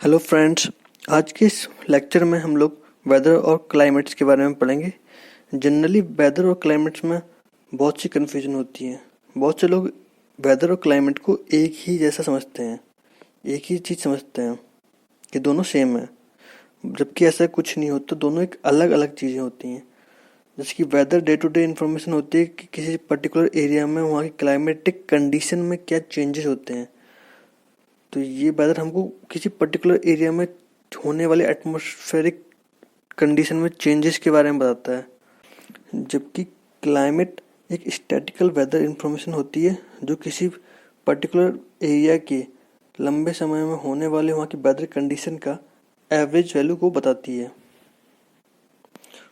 Hello friends, आज के इस लेक्चर में हम लोग वेदर और क्लाइमेट्स के बारे में पढ़ेंगे। जनरली वेदर और क्लाइमेट्स में बहुत सी कन्फ्यूजन होती है। बहुत से लोग वेदर और क्लाइमेट को एक ही जैसा समझते हैं, एक ही चीज़ समझते हैं कि दोनों सेम है, जबकि ऐसा कुछ नहीं होता। दोनों एक अलग अलग चीज़ें होती हैं। जैसे कि weather day to day information होती है कि किसी पर्टिकुलर एरिया में वहाँ की क्लाइमेटिक कंडीशन में क्या चेंजेस होते हैं। तो ये वेदर हमको किसी पर्टिकुलर एरिया में होने वाले एटमॉस्फेरिक कंडीशन में चेंजेस के बारे में बताता है, जबकि क्लाइमेट एक स्टैटिकल वेदर इंफॉर्मेशन होती है जो किसी पर्टिकुलर एरिया के लंबे समय में होने वाले वहाँ की वेदर कंडीशन का एवरेज वैल्यू को बताती है।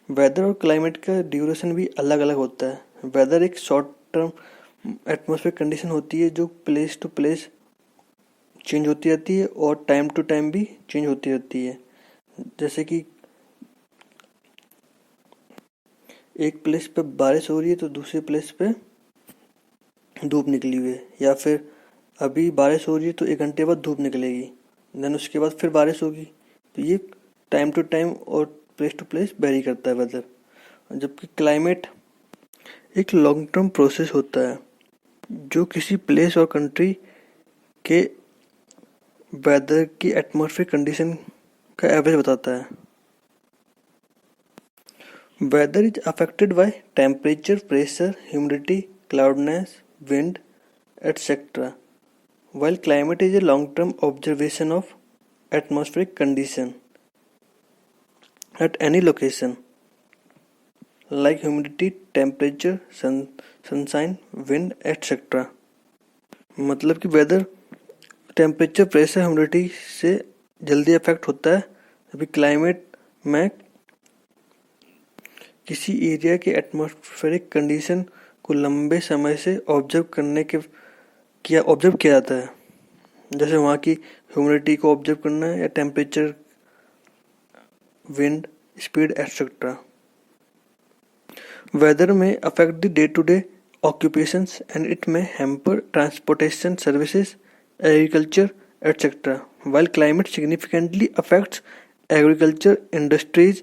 वेदर और क्लाइमेट का ड्यूरेशन भी अलग अलग होता है। वेदर एक शॉर्ट टर्म एटमॉस्फेरिक कंडीशन होती है जो प्लेस टू प्लेस चेंज होती रहती है और टाइम टू टाइम भी चेंज होती रहती है। जैसे कि एक प्लेस पे बारिश हो रही है तो दूसरे प्लेस पे धूप निकली हुई है, या फिर अभी बारिश हो रही है तो 1 घंटे बाद धूप निकलेगी, देन उसके बाद फिर बारिश होगी। तो ये टाइम टू टाइम और प्लेस टू प्लेस वेरी करता है वेदर। जबकि क्लाइमेट एक लॉन्ग टर्म प्रोसेस होता है जो किसी प्लेस और कंट्री के वेदर की एटमॉस्फेरिक कंडीशन का एवरेज बताता है। Weather is affected by temperature, pressure, humidity, cloudiness, wind, etc. While climate is a long-term observation of atmospheric condition at any location, like humidity, temperature, sunshine, wind, etc. मतलब कि weather temperature, pressure, humidity से जल्दी affect होता है, अभी climate में किसी area के एटमॉस्फेरिक कंडीशन को लंबे समय से ऑब्जर्व किया जाता है। जैसे वहाँ की ह्यूमिडिटी को ऑब्जर्व करना है या temperature, wind speed etcetera. Weather में affect the day to day occupations and it may hamper transportation services, agriculture, etc. While climate significantly affects agriculture, industries,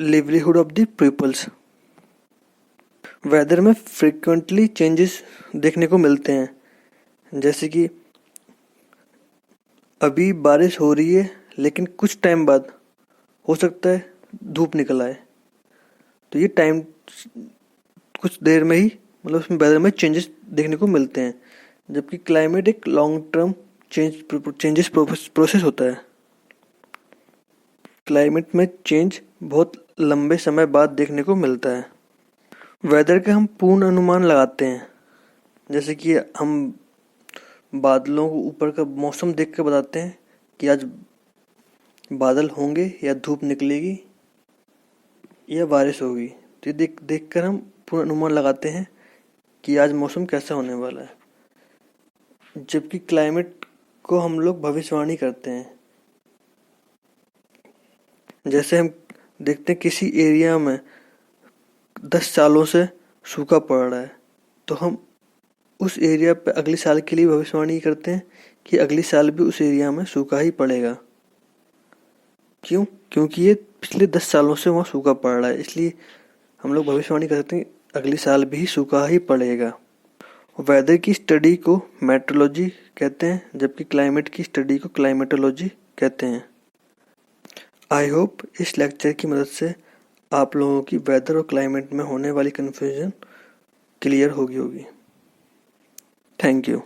livelihood of the peoples. Weather में frequently changes देखने को मिलते हैं, जैसे कि अभी बारिश हो रही है लेकिन कुछ टाइम बाद हो सकता है धूप निकल आए। तो ये टाइम कुछ देर में ही मतलब उसमें वेदर में चेंजेस देखने को मिलते हैं। जबकि क्लाइमेट एक लॉन्ग टर्म चेंजेस प्रोसेस होता है। क्लाइमेट में चेंज बहुत लंबे समय बाद देखने को मिलता है। वेदर का हम पूर्ण अनुमान लगाते हैं, जैसे कि हम बादलों को ऊपर का मौसम देख कर बताते हैं कि आज बादल होंगे या धूप निकलेगी या बारिश होगी। तो ये देख कर हम पूर्ण अनुमान लगाते हैं कि आज मौसम कैसा होने वाला है। जबकि क्लाइमेट को हम लोग भविष्यवाणी करते हैं। जैसे हम देखते हैं किसी एरिया में 10 सालों से सूखा पड़ रहा है, तो हम उस एरिया पे अगले साल के लिए भविष्यवाणी करते हैं कि अगले साल भी उस एरिया में सूखा ही पड़ेगा। क्यों? क्योंकि ये पिछले 10 सालों से वहाँ सूखा पड़ रहा है, इसलिए हम लोग भविष्यवाणी करते हैं अगले साल भी सूखा ही पड़ेगा। वेदर की स्टडी को मेट्रोलॉजी कहते हैं, जबकि क्लाइमेट की स्टडी को क्लाइमेटोलॉजी कहते हैं। आई होप इस लेक्चर की मदद से आप लोगों की वेदर और क्लाइमेट में होने वाली कन्फ्यूजन क्लियर होगी। Thank you.